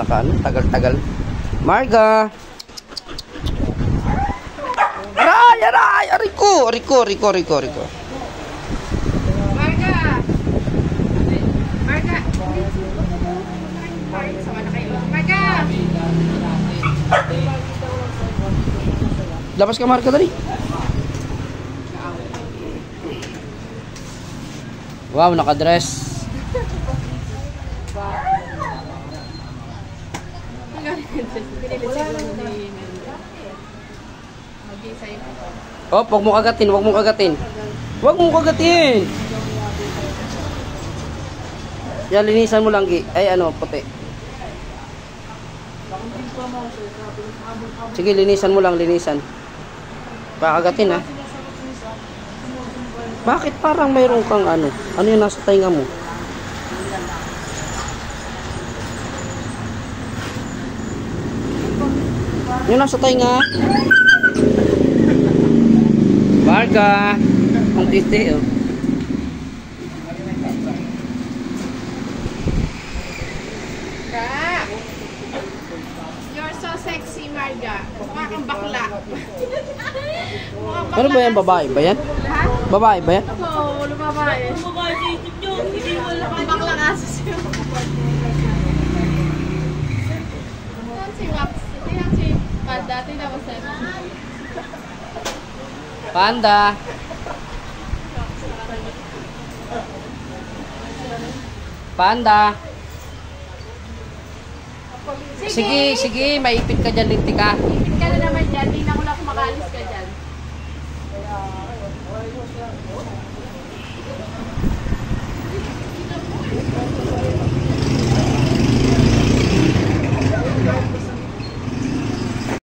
Naka ano, tagal-tagal. Marga! Aray! Aray! Ariko! Ariko! Marga! Marga! Sama na kayo. Marga! Labas ka, Marga, dali. Wow, nakadress. Oh, wag mo kagatin, wag mo kagatin. Wag mo kagatin. Yan, linisan mo lang, Gi. Ay, ano, puti. Sige, linisan mo lang, linisan. Pakagatin, ha. Bakit parang mayroon kang ano? Ano yung nasa tainga mo? Yung nasa tainga? Marga! Ang titi, oh. You're so sexy, Marga. Mukha kang bakla. Ano ba yan? Babae ba yan? Ha? Babae ba yan? Oo, wala babae. Babae sa isip nyo. Hindi wala kang bakla kasi siya. Si Wax. Tingnan si Panda. Tingnan mo sa Panda! Panda! Sige, sige, maipit ka dyan, linti ka. Ipit ka na naman dyan. Tingnan ko lang kung makaalis ka dyan.